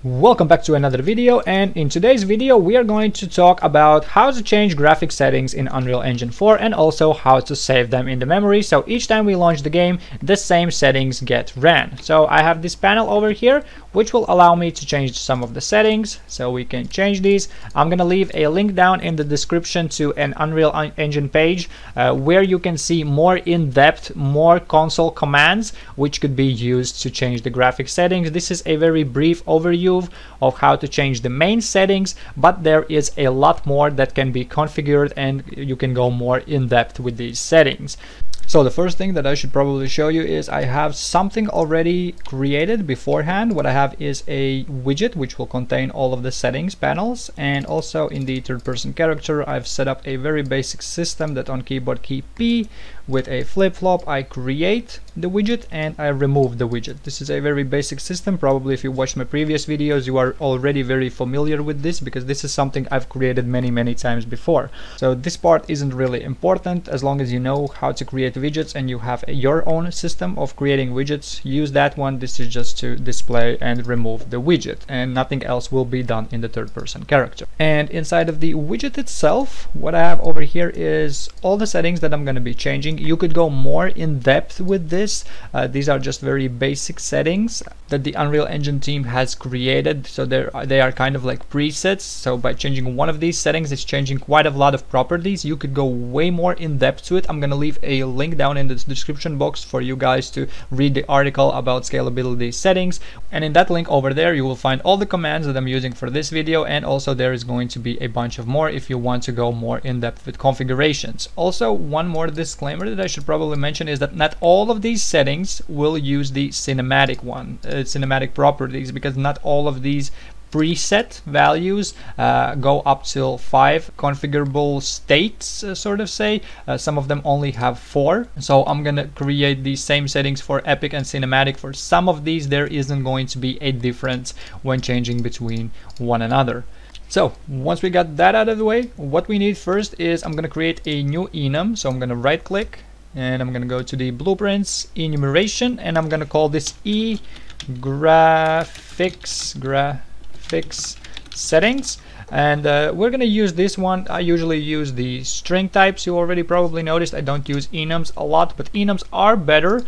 Welcome back to another video, and in today's video we are going to talk about how to change graphic settings in Unreal Engine 4 and also how to save them in the memory, so each time we launch the game the same settings get ran. So I have this panel over here which will allow me to change some of the settings, so we can change these. I'm gonna leave a link down in the description to an Unreal Engine page where you can see more in-depth, more console commands which could be used to change the graphic settings. This is a very brief overview of how to change the main settings, but there is a lot more that can be configured and you can go more in depth with these settings. So the first thing that I should probably show you is I have something already created beforehand. What I have is a widget which will contain all of the settings panels, and also in the third person character I've set up a very basic system that on keyboard key P with a flip-flop I create the widget and I remove the widget. This is a very basic system. Probably if you watched my previous videos you are already very familiar with this, because this is something I've created many times before. So this part isn't really important. As long as you know how to create widgets and you have your own system of creating widgets, use that one. This is just to display and remove the widget, and nothing else will be done in the third person character. And inside of the widget itself, what I have over here is all the settings that I'm going to be changing. You could go more in depth with this. These are just very basic settings that the Unreal Engine team has created, so they are kind of like presets. So by changing one of these settings, it's changing quite a lot of properties. You could go way more in depth to it. I'm going to leave a link down in the description box for you guys to read the article about scalability settings, and in that link over there you will find all the commands that I'm using for this video, and also there is going to be a bunch of more if you want to go more in depth with configurations. Also, one more disclaimer that I should probably mention is that not all of these settings will use the cinematic cinematic properties, because not all of these preset values go up till 5 configurable states, sort of say. Some of them only have 4, so I'm gonna create these same settings for epic and cinematic. For some of these there isn't going to be a difference when changing between one another. So once we got that out of the way, what we need first is I'm gonna create a new enum. So I'm gonna right click and I'm gonna go to the blueprints enumeration, and I'm gonna call this graphics settings, and we're gonna use this one. I usually use the string types. You already probably noticed I don't use enums a lot, but enums are better.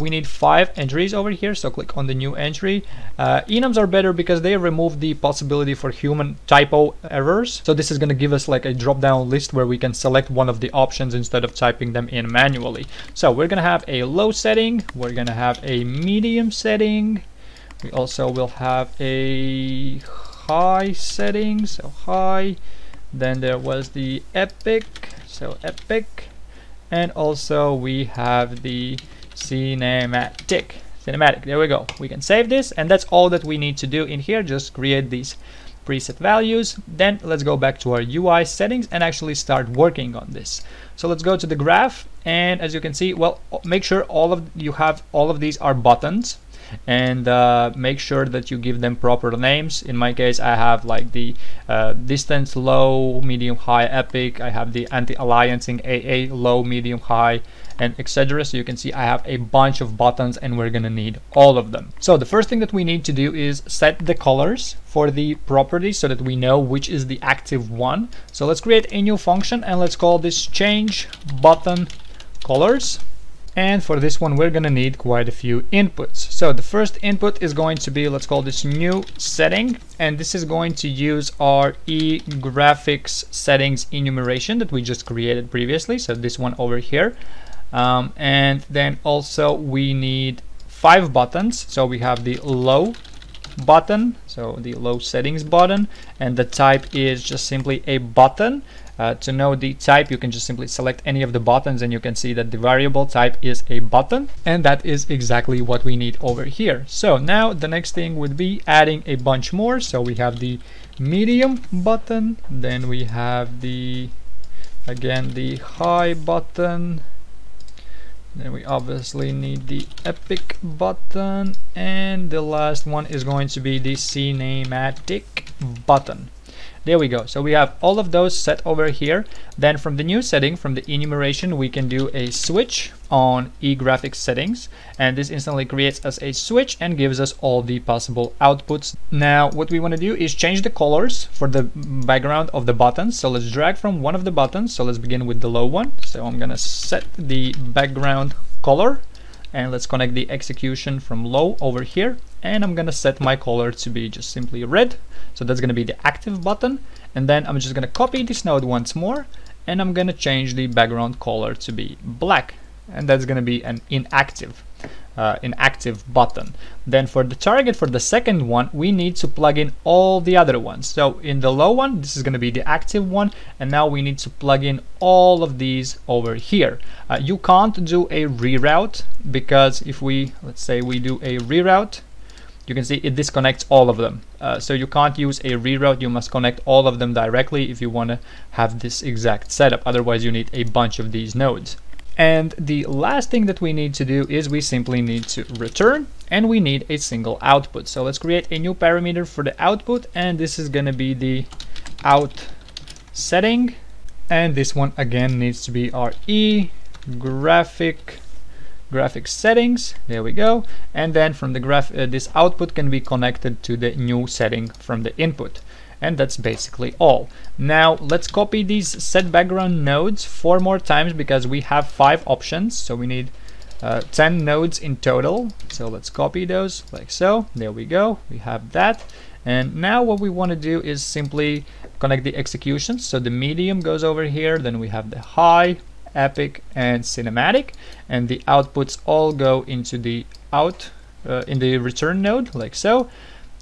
We need 5 entries over here, so click on the new entry. Enums are better because they remove the possibility for human typo errors. So this is going to give us like a drop down list where we can select one of the options instead of typing them in manually. So we're going to have a low setting, we're going to have a medium setting, we also will have a high setting, so high. Then there was the epic, so epic, and also we have the cinematic. There we go. We can save this, and that's all that we need to do in here. Just create these preset values. Then let's go back to our UI settings and actually start working on this. So let's go to the graph, and as you can see, well, make sure all of these are buttons, and make sure that you give them proper names. In my case I have like the distance low, medium, high, epic. I have the anti-aliasing AA low, medium, high, and etc. So you can see I have a bunch of buttons and we're gonna need all of them. So the first thing that we need to do is set the colors for the properties so that we know which is the active one. So let's create a new function and let's call this change button colors. And for this one we're gonna need quite a few inputs. So the first input is going to be, let's call this new setting, and this is going to use our graphics settings enumeration that we just created previously, so this one over here. And then also we need 5 buttons. So we have the low button, so the low settings button, and the type is just simply a button. To know the type, you can just simply select any of the buttons and you can see that the variable type is a button, and that is exactly what we need over here. So now the next thing would be adding a bunch more. So we have the medium button, then we have the high button, then we obviously need the epic button, and the last one is going to be the cinematic button. There we go. So we have all of those set over here. Then from the new setting, from the enumeration, we can do a switch on eGraphics settings, and this instantly creates us a switch and gives us all the possible outputs. Now what we want to do is change the colors for the background of the buttons. So let's drag from one of the buttons. So let's begin with the low one. So I'm gonna set the background color, and let's connect the execution from low over here, and I'm gonna set my color to be just simply red. So that's gonna be the active button, and then I'm just gonna copy this node once more, and I'm gonna change the background color to be black, and that's gonna be an inactive button. Then for the target, for the second one, we need to plug in all the other ones. So in the low one, this is going to be the active one, and now we need to plug in all of these over here. You can't do a reroute, because if we, let's say we do a reroute, you can see it disconnects all of them. So you can't use a reroute, you must connect all of them directly if you want to have this exact setup. Otherwise you need a bunch of these nodes. And the last thing that we need to do is we simply need to return, and we need a single output. So let's create a new parameter for the output, and this is going to be the out setting, and this one again needs to be our graphic settings. There we go. And then from the this output can be connected to the new setting from the input. And that's basically all. Now let's copy these set background nodes 4 more times, because we have 5 options, so we need 10 nodes in total. So let's copy those like so. There we go, we have that. And now what we want to do is simply connect the executions. So the medium goes over here, then we have the high, epic, and cinematic, and the outputs all go into the in the return node like so.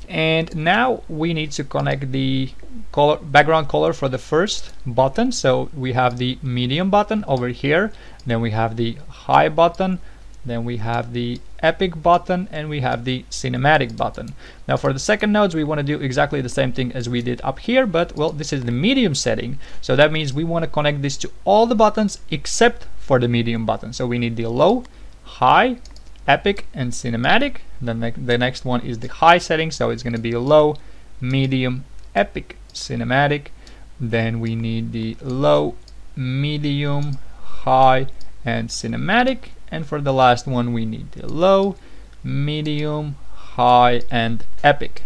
And now we need to connect the background color for the first button. So we have the medium button over here, then we have the high button, then we have the epic button, and we have the cinematic button. Now for the second nodes, we want to do exactly the same thing as we did up here, but well, this is the medium setting, so that means we want to connect this to all the buttons except for the medium button. So we need the low, high, epic, and cinematic. Then the next one is the high setting, so it's going to be low, medium, epic, cinematic. Then we need the low, medium, high, and cinematic. And for the last one, we need the low, medium, high, and epic.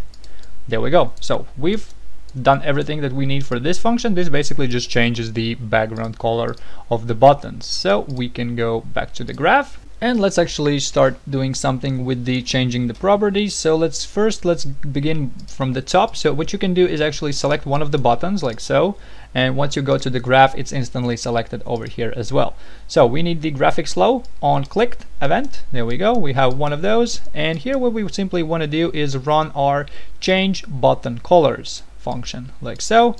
There we go. So we've done everything that we need for this function. This basically just changes the background color of the buttons. So we can go back to the graph, and let's actually start doing something with the changing the properties. So let's begin from the top. So what you can do is actually select one of the buttons like so, and once you go to the graph, it's instantly selected over here as well. So we need the graphics low on clicked event. There we go, we have one of those, and here what we simply want to do is run our change button colors function like so.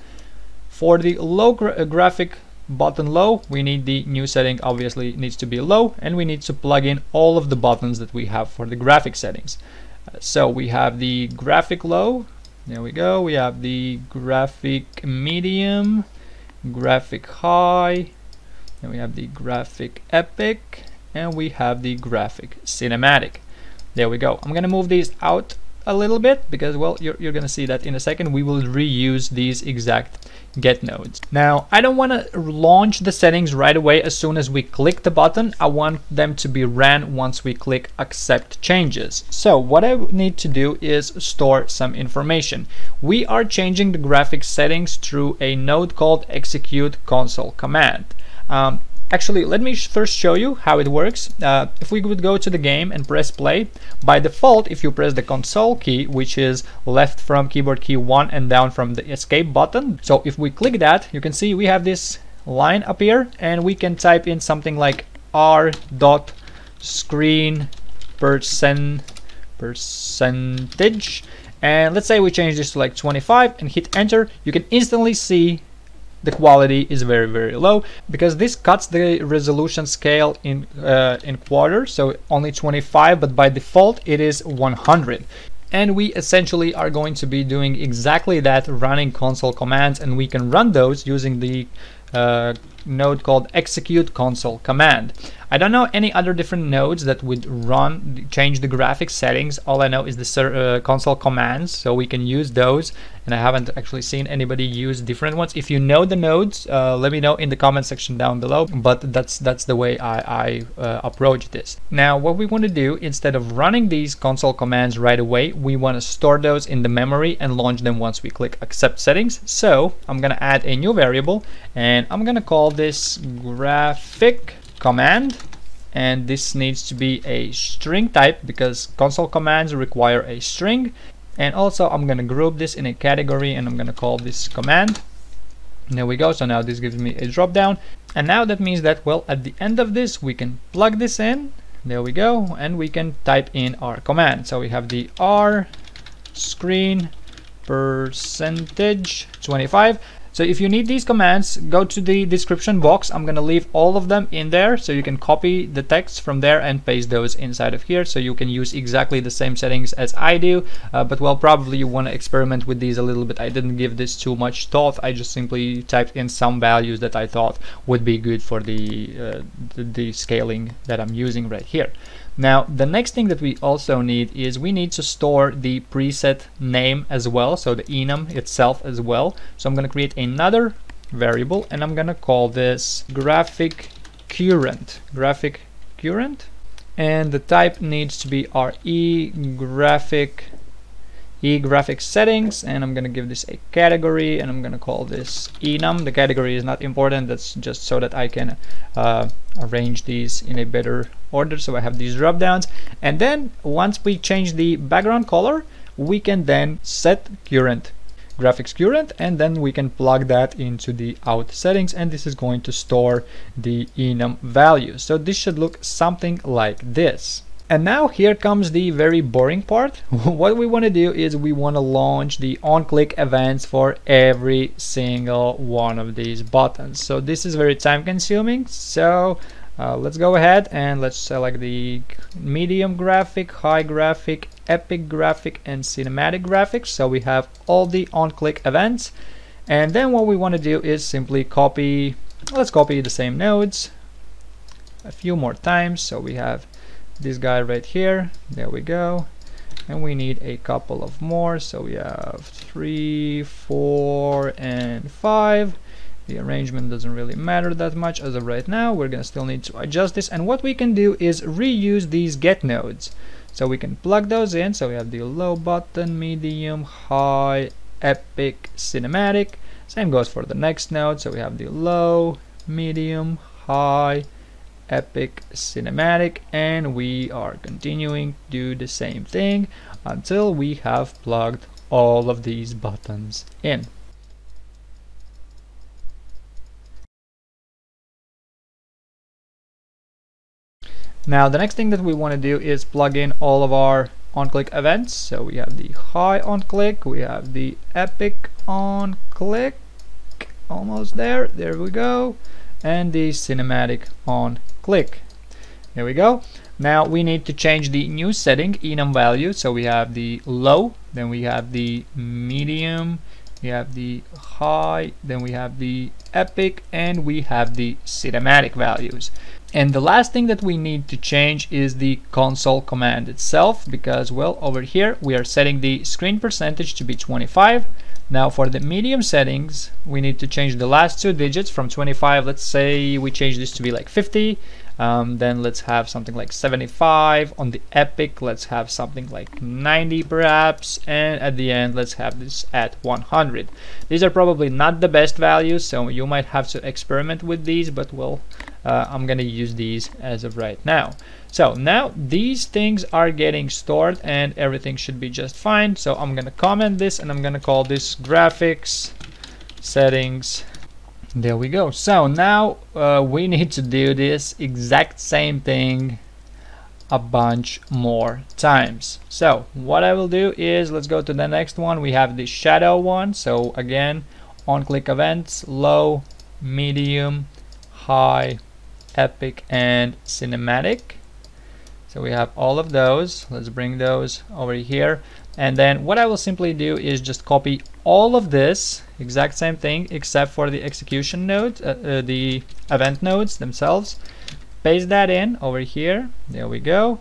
For the low graphic button low, we need the new setting, obviously it needs to be low, and we need to plug in all of the buttons that we have for the graphic settings. So we have the graphic low, there we go, we have the graphic medium, graphic high, then we have the graphic epic, and we have the graphic cinematic. There we go. I'm gonna move these out a little bit, because well, you're gonna see that in a second. We will reuse these exact get nodes. Now I don't want to launch the settings right away as soon as we click the button. I want them to be ran once we click accept changes. So what I need to do is store some information. We are changing the graphics settings through a node called execute console command. Actually, let me first show you how it works. If we would go to the game and press play, by default, if you press the console key, which is left from keyboard key 1 and down from the escape button, so if we click that, you can see we have this line up here, and we can type in something like r.ScreenPercentage, and let's say we change this to like 25 and hit enter. You can instantly see the quality is very, very low, because this cuts the resolution scale in quarters, so only 25, but by default it is 100. And we essentially are going to be doing exactly that, running console commands, and we can run those using the node called execute console command. I don't know any other different nodes that would change the graphics settings. All I know is the console commands, so we can use those, and I haven't actually seen anybody use different ones. If you know the nodes, let me know in the comment section down below, but that's the way I approach this. Now what we want to do, instead of running these console commands right away, we want to store those in the memory and launch them once we click accept settings. So I'm going to add a new variable, and I'm going to call this graphic command, and this needs to be a string type because console commands require a string. And also I'm going to group this in a category, and I'm going to call this command. There we go. So now this gives me a drop down, and now that means that, well, at the end of this we can plug this in. There we go, and we can type in our command. So we have the r.ScreenPercentage 25. So if you need these commands, go to the description box. I'm gonna leave all of them in there, so you can copy the text from there and paste those inside of here, so you can use exactly the same settings as I do. But well, probably you want to experiment with these a little bit. I didn't give this too much thought. I just simply typed in some values that I thought would be good for the scaling that I'm using right here. Now the next thing that we also need is we need to store the preset name as well, so the enum itself as well. So I'm going to create another variable, and I'm going to call this graphic current, and the type needs to be graphic settings, and I'm going to give this a category, and I'm going to call this enum. The category is not important, that's just so that I can arrange these in a better order, so I have these drop downs. And then once we change the background color, we can then set graphics current, and then we can plug that into the out settings, and this is going to store the enum value. So this should look something like this. And now here comes the very boring part. What we want to do is we want to launch the on-click events for every single one of these buttons. So this is very time consuming. So let's go ahead and let's select the medium graphic, high graphic, epic graphic, and cinematic graphics. So we have all the on-click events. And then what we want to do is simply copy, let's copy the same nodes a few more times. So we have this guy right here, there we go, and we need a couple of more, so we have 3, 4, and 5. The arrangement doesn't really matter that much as of right now. We're gonna still need to adjust this, and what we can do is reuse these get nodes, so we can plug those in. So we have the low button, medium, high, epic, cinematic. Same goes for the next node, so we have the low, medium, high, epic, cinematic, and we are continuing to do the same thing until we have plugged all of these buttons in. Now the next thing that we want to do is plug in all of our on-click events. So we have the high on-click, we have the epic on-click, almost there we go, and the cinematic on-click. There we go. Now we need to change the new setting, enum value. So we have the low, then we have the medium, we have the high, then we have the epic, and we have the cinematic values. And the last thing that we need to change is the console command itself, because, well, over here we are setting the screen percentage to be 25. Now for the medium settings, we need to change the last 2 digits from 25. Let's say we change this to be like 50. Then let's have something like 75. On the epic, let's have something like 90 perhaps. And at the end, let's have this at 100. These are probably not the best values, so you might have to experiment with these, but well, I'm gonna use these as of right now. So now these things are getting stored and everything should be just fine. So I'm gonna comment this and I'm gonna call this graphics settings. There we go. So now we need to do this exact same thing a bunch more times. So what I will do is, let's go to the next one. We have the shadow one. So again, on click events, low, medium, high, epic, and cinematic. So we have all of those. Let's bring those over here. And then what I will simply do is just copy all of this, exact same thing, except for the execution node, the event nodes themselves. Paste that in over here. There we go.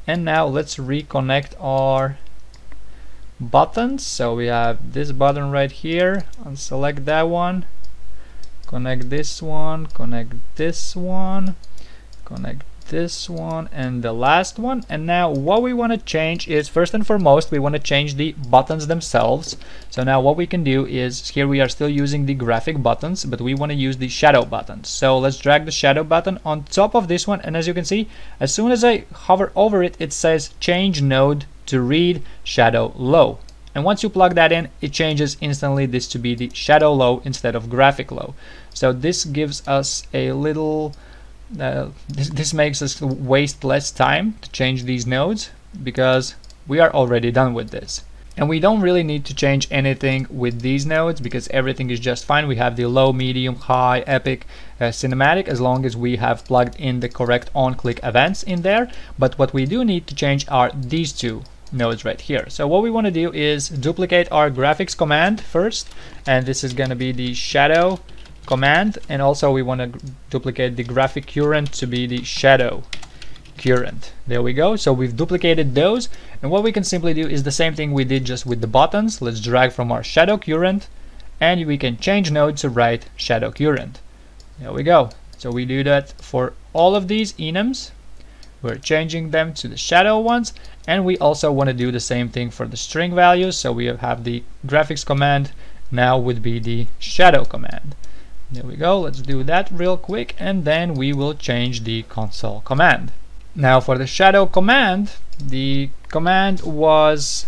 And now let's reconnect our buttons. So we have this button right here. I'll select that one. Connect this one. Connect this one. Connect this one and the last one. And now what we want to change is, first and foremost, we want to change the buttons themselves. So now what we can do is, here we are still using the graphic buttons, but we want to use the shadow buttons. So let's drag the shadow button on top of this one, and as you can see, as soon as I hover over it, it says change node to read shadow low. And once you plug that in, it changes instantly this to be the shadow low instead of graphic low. So this gives us a little this makes us waste less time to change these nodes, because we are already done with this. And we don't really need to change anything with these nodes, because everything is just fine. We have the low, medium, high, epic, cinematic, as long as we have plugged in the correct on-click events in there. But what we do need to change are these two nodes right here. So what we want to do is duplicate our graphics command first, and this is going to be the shadow command, and also we want to duplicate the graphic current to be the shadow current. There we go. So we've duplicated those, and what we can simply do is the same thing we did just with the buttons. Let's drag from our shadow current, and we can change node to write shadow current. There we go. So we do that for all of these enums. We're changing them to the shadow ones, and we also want to do the same thing for the string values. So we have the graphics command now would be the shadow command. There we go. Let's do that real quick, and then we will change the console command. Now for the shadow command, the command was,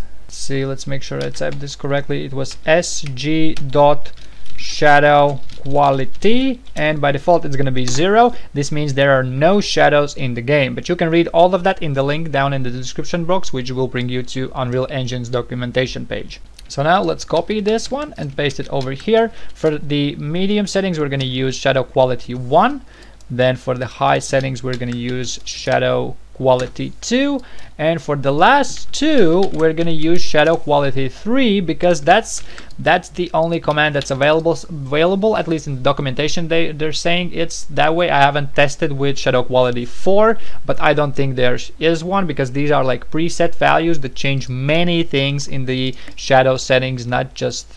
let's make sure I type this correctly. It was sg.ShadowQuality, and by default it's going to be 0. This means there are no shadows in the game, but you can read all of that in the link down in the description box, which will bring you to Unreal Engine's documentation page. So now let's copy this one and paste it over here. For the medium settings, we're going to use shadow quality 1. Then for the high settings, we're going to use shadow quality 2. And for the last two, we're going to use shadow quality 3, because that's the only command that's available, at least in the documentation. They're saying it's that way. I haven't tested with shadow quality 4, but I don't think there is one, because these are like preset values that change many things in the shadow settings, not just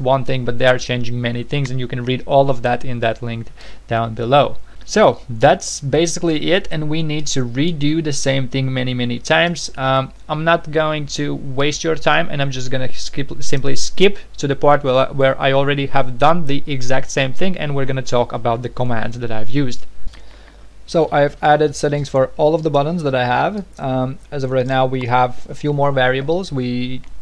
one thing, but they are changing many things, and you can read all of that in that link down below. So that's basically it, and we need to redo the same thing many times. I'm not going to waste your time, and I'm just gonna simply skip to the part where I already have done the exact same thing, and we're gonna talk about the commands that I've used. So I've added settings for all of the buttons that I have. As of right now, we have a few more variables.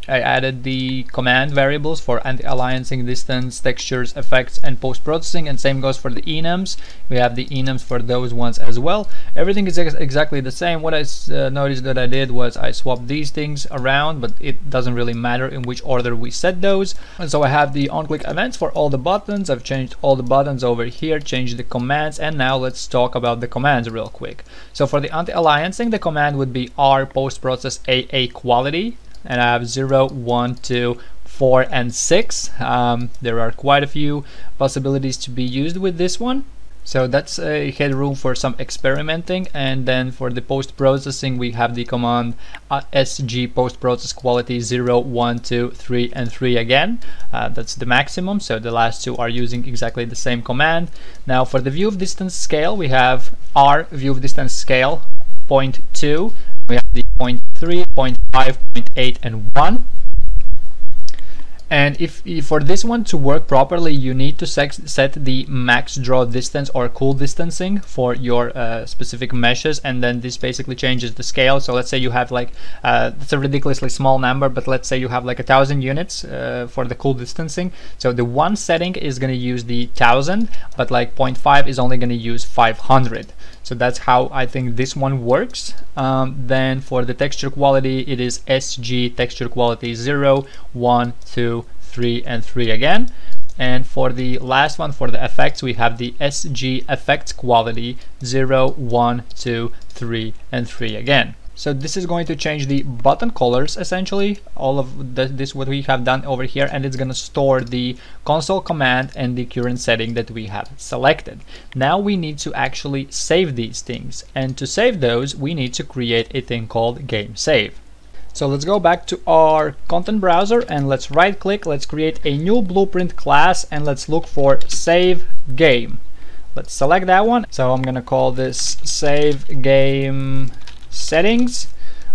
I added the command variables for anti-aliasing, distance, textures, effects, and post-processing, and same goes for the enums. We have the enums for those ones as well. Everything is exactly the same. What I noticed that I did was I swapped these things around, but it doesn't really matter in which order we set those. And so I have the on-click events for all the buttons. I've changed all the buttons over here, changed the commands, and now let's talk about the commands real quick. So for the anti-aliasing, the command would be r.PostProcessAAQuality. And I have 0, 1, 2, 4, and 6. There are quite a few possibilities to be used with this one. So that's a headroom for some experimenting. And then for the post-processing, we have the command sg.PostProcessQuality 0, 1, 2, 3, and 3 again. That's the maximum. So the last two are using exactly the same command. Now for the view of distance scale, we have r.ViewDistanceScale 0.2. We have the 0.3, 0.5, 0.8, and 1. And if for this one to work properly, you need to set the max draw distance or cool distancing for your specific meshes, and then this basically changes the scale. So let's say you have like it's a ridiculously small number, but let's say you have like 1,000 units for the cool distancing. So the one setting is going to use the 1,000, but like 0.5 is only going to use 500. So that's how I think this one works. Then for the texture quality, it is sg.TextureQuality 0, 1, 2, 3, and 3 again. And for the last one, for the effects, we have the sg.EffectsQuality 0, 1, 2, 3, and 3 again. So this is going to change the button colors, essentially, all of this what we have done over here, and it's going to store the console command and the current setting that we have selected. Now we need to actually save these things, and to save those we need to create a thing called game save. So let's go back to our content browser and let's right click, let's create a new blueprint class, and let's look for save game. Let's select that one. So I'm going to call this save game settings.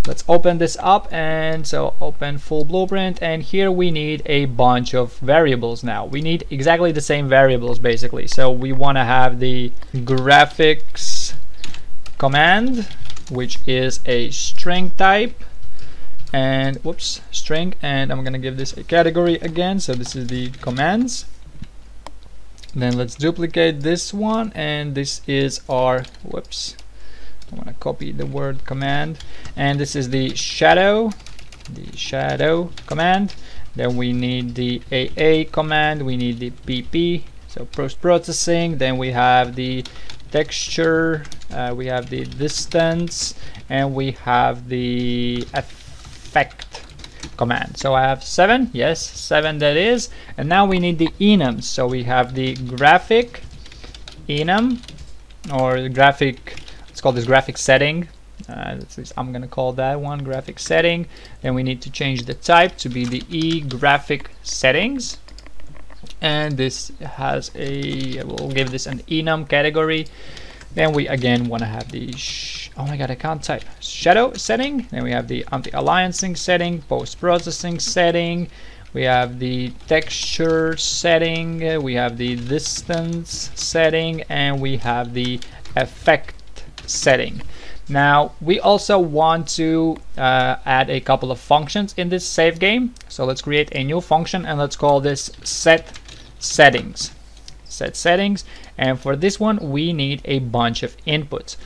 Let's open this up, and so open full blueprint, and here we need a bunch of variables. Now we need exactly the same variables basically. So we want to have the graphics command, which is a string type, and string, and I'm gonna give this a category again. So this is the commands. Then let's duplicate this one, and this is our I want to copy the word command, and this is the shadow command. Then we need the AA command, we need the PP, so post processing. Then we have the texture, we have the distance, and we have the effect command. So I have 7, yes, 7 that is. And now we need the enums. So we have the graphic enum, or the graphic, let's call this graphic setting. I'm gonna call that one graphic setting. Then we need to change the type to be the E graphic settings, and this has a, we'll give this an enum category. Then we again want to have the oh my god, I can't type, shadow setting. Then we have the anti-aliasing setting, post-processing setting, we have the texture setting, we have the distance setting, and we have the effect setting. Now we also want to add a couple of functions in this save game. So let's create a new function, and let's call this set settings. Set settings, and for this one we need a bunch of inputs.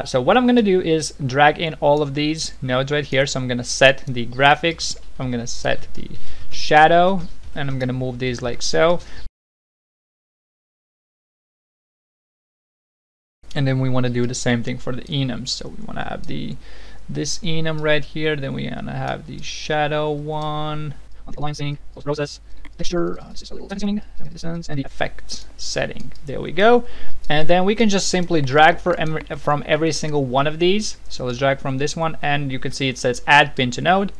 So what I'm going to do is drag in all of these nodes right here. So I'm going to set the graphics, I'm going to set the shadow, and I'm going to move these like so. And then we want to do the same thing for the enums. So we want to have this enum right here. Then we want to have the shadow one, aliasing, post-process, texture, this is a little setting, and the effects setting. There we go. And then we can just simply drag from every single one of these. So let's drag from this one, and you can see it says add pin to node,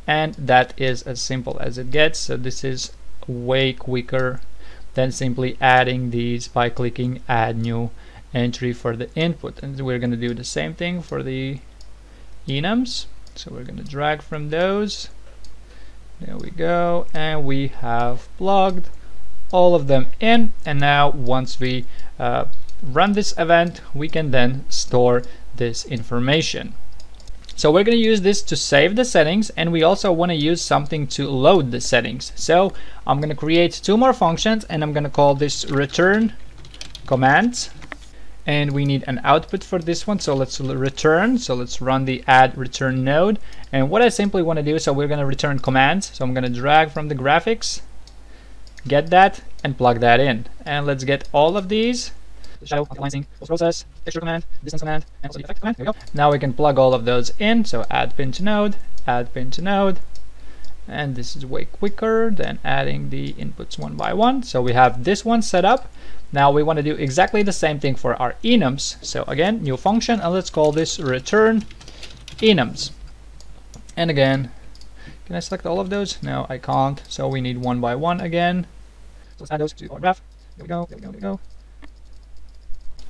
and that is as simple as it gets. So this is way quicker than simply adding these by clicking add new entry for the input. And we're going to do the same thing for the enums. So we're going to drag from those. There we go, and we have plugged all of them in. And now once we run this event, we can then store this information. So we're going to use this to save the settings, and we also want to use something to load the settings. So I'm going to create 2 more functions, and I'm going to call this return commands. And we need an output for this one, so let's return. So let's run the add return node, and what I simply want to do, so we're going to return commands. So I'm going to drag from the graphics, get that, and plug that in. And let's get all of these: shadow, aliasing, post-process, texture command, distance command, and also the effect command. There we go. Now we can plug all of those in. So add pin to node, add pin to node, and this is way quicker than adding the inputs one by one. So we have this one set up. Now we want to do exactly the same thing for our enums. So again, new function, and let's call this return enums. And again, can I select all of those? No, I can't. So we need one by one again. So let's add those to our graph. There we go, there we go, there we go.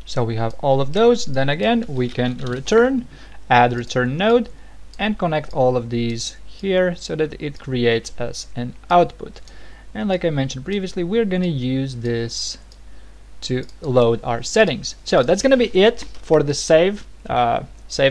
So we have all of those. Then again, we can return, add return node, and connect all of these here so that it creates us an output. And like I mentioned previously, we're going to use this to load our settings. So that's going to be it for the save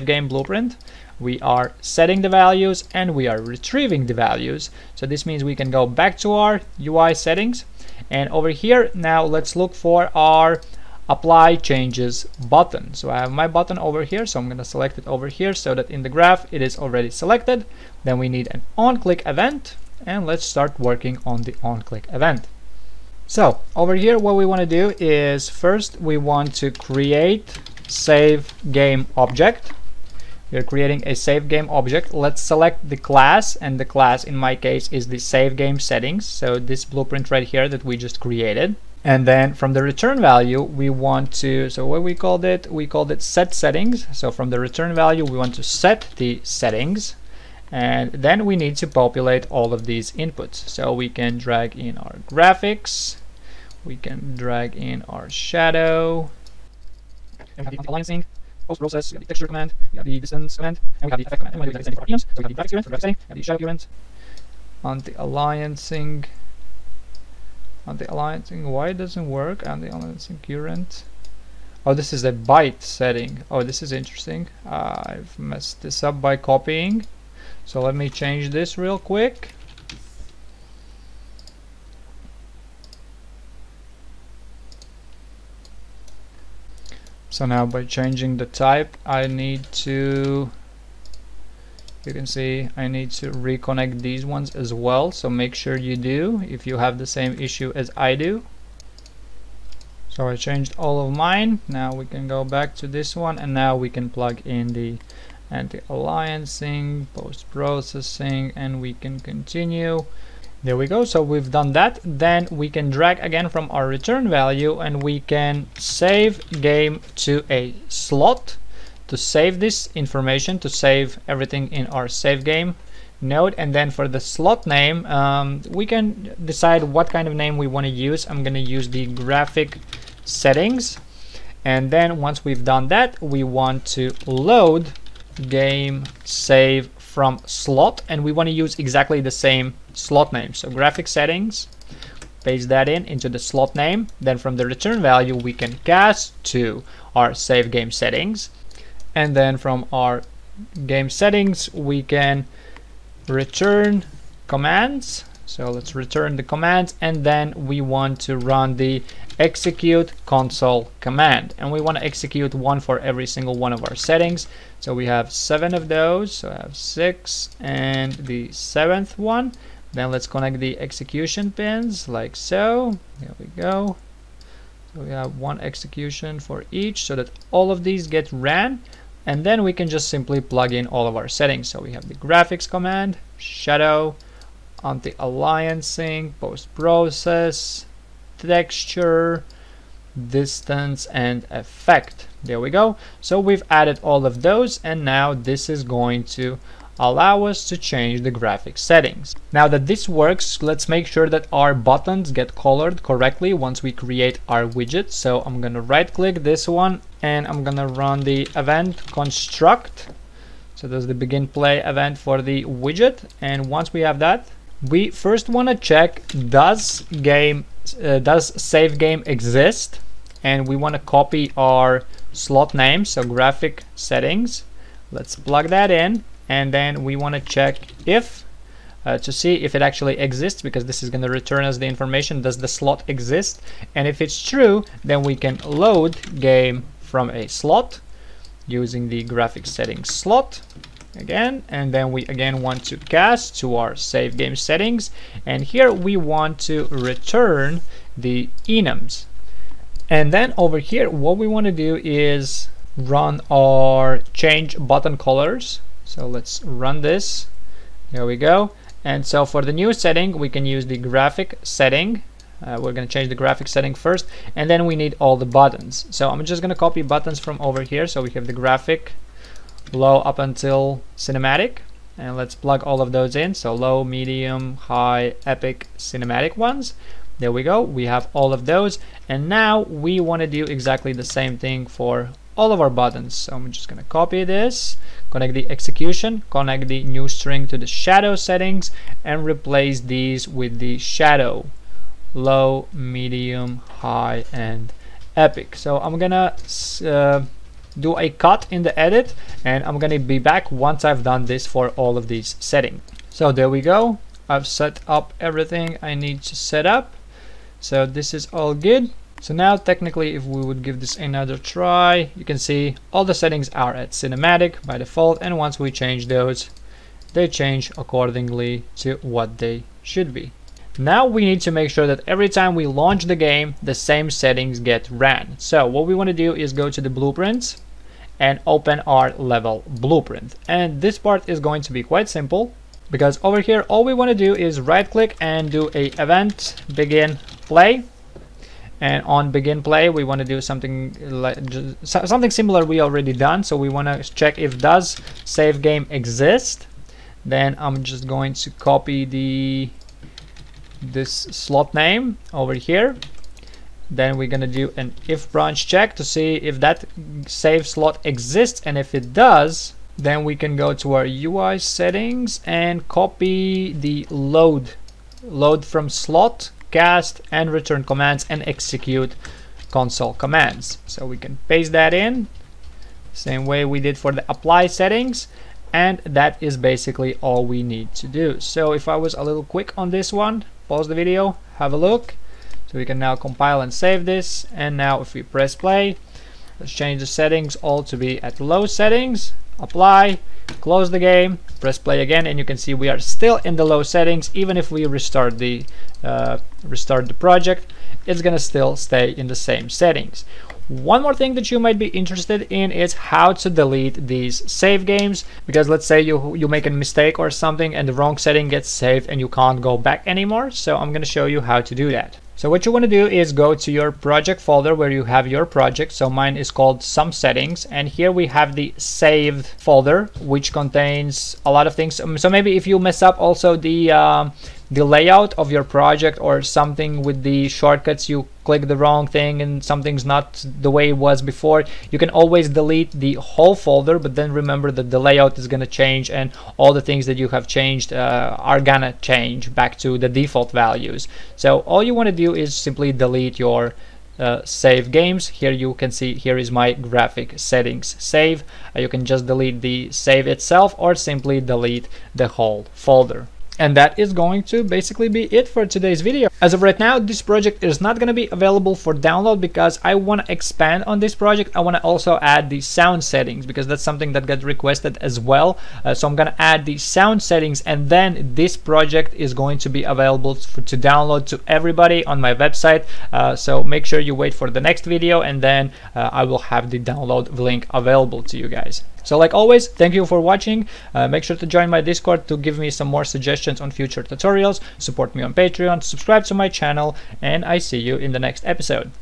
game blueprint. We are setting the values and we are retrieving the values. So this means we can go back to our UI settings, and over here now let's look for our apply changes button. So I have my button over here, so I'm going to select it over here so that in the graph it is already selected. Then we need an on-click event, and let's start working on the on-click event. So over here what we want to do is, first we want to create save game object. We are creating a save game object. Let's select the class, and the class in my case is the save game settings. So this blueprint right here that we just created. And then from the return value, we want to, so what we called it set settings. So from the return value, we want to set the settings. And then we need to populate all of these inputs. So we can drag in our graphics, we can drag in our shadow, and we have the aliasing, post-process, we have the texture command, we have the distance command, and we have the effect command. And we do the same thing for our so we have the graphics current, graphics setting, we have the shadow current. On the aliasing, why it doesn't work? On the aliasing current. Oh, this is a byte setting. Oh, this is interesting. I've messed this up by copying. So let me change this real quick. So now by changing the type, I need to, you can see I need to reconnect these ones as well. So make sure you do if you have the same issue as I do. So I changed all of mine. Now we can go back to this one, and now we can plug in the anti-aliasing, post-processing, and we can continue. There we go. So we've done that. Then we can drag again from our return value, and we can save game to a slot to save this information, to save everything in our save game node. And then for the slot name, we can decide what kind of name we want to use. I'm going to use the graphic settings. And then once we've done that, we want to load game save from slot, and we want to use exactly the same slot name. So graphic settings, paste that into the slot name. Then from the return value, we can cast to our save game settings. And then from our game settings, we can return commands. So let's return the commands, and then we want to run the execute console command, and we want to execute one for every single one of our settings. So we have 7 of those, so I have 6 and the 7th one. Then let's connect the execution pins like so. There we go. So we have one execution for each so that all of these get ran, and then we can just simply plug in all of our settings. So we have the graphics command, shadow, anti-aliasing, post-process, texture, distance, and effect. There we go. So we've added all of those, and now this is going to allow us to change the graphic settings. Now that this works, let's make sure that our buttons get colored correctly once we create our widget. So I'm gonna right click this one, and I'm gonna run the event construct. So there's the begin play event for the widget, and once we have that, we first want to check does save game exist, and we want to copy our slot name, so graphic settings. Let's plug that in, and then we want to check if to see if it actually exists, because this is going to return us the information, does the slot exist? And if it's true, then we can load game from a slot using the graphic settings slot again, and then we again want to cast to our save game settings, and here we want to return the enums. And then over here what we want to do is run our change button colors. So let's run this. There we go. And so for the new setting, we can use the graphic setting. We're going to change the graphic setting first, and then we need all the buttons. So I'm just going to copy buttons from over here. So we have the graphic, low up until cinematic, and let's plug all of those in. So low, medium, high, epic, cinematic ones. There we go. We have all of those, and now we want to do exactly the same thing for all of our buttons. So I'm just going to copy this, connect the execution, connect the new string to the shadow settings, and replace these with the shadow, low, medium, high, and epic. So I'm gonna do a cut in the edit, and I'm gonna be back once I've done this for all of these settings. So there we go. I've set up everything I need to set up. So this is all good. So now technically if we would give this another try, you can see all the settings are at cinematic by default, and once we change those, they change accordingly to what they should be. Now we need to make sure that every time we launch the game, the same settings get ran. So what we want to do is go to the blueprints, and open our level blueprint. And this part is going to be quite simple, because over here all we want to do is right click and do a event begin play. And on begin play we want to do something like something similar we already done. So we want to check if does save game exist. Then I'm just going to copy this slot name over here. Then we're gonna do an if branch check to see if that save slot exists, and if it does, then we can go to our UI settings and copy the load from slot, cast, and return commands and execute console commands. So we can paste that in, same way we did for the apply settings, and that is basically all we need to do. So if I was a little quick on this one, pause the video, have a look. So we can now compile and save this, and now if we press play, let's change the settings all to be at low settings, apply, close the game, press play again, and you can see we are still in the low settings. Even if we restart the project, it's gonna still stay in the same settings. One more thing that you might be interested in is how to delete these save games, because let's say you make a mistake or something and the wrong setting gets saved and you can't go back anymore. So I'm going to show you how to do that. So what you want to do is go to your project folder where you have your project. So mine is called some settings, and here we have the saved folder, which contains a lot of things. So maybe if you mess up also the layout of your project or something with the shortcuts, you click the wrong thing and something's not the way it was before, you can always delete the whole folder, but then remember that the layout is going to change and all the things that you have changed are gonna change back to the default values. So all you want to do is simply delete your save games. Here you can see here is my graphic settings save. You can just delete the save itself or simply delete the whole folder. And that is going to basically be it for today's video. As of right now, this project is not going to be available for download because I want to expand on this project. I want to also add the sound settings because that's something that got requested as well. So I'm going to add the sound settings, and then this project is going to be available to download to everybody on my website. So make sure you wait for the next video, and then I will have the download link available to you guys. So like always, thank you for watching. Make sure to join my Discord to give me some more suggestions on future tutorials. Support me on Patreon, subscribe to my channel, and I see you in the next episode.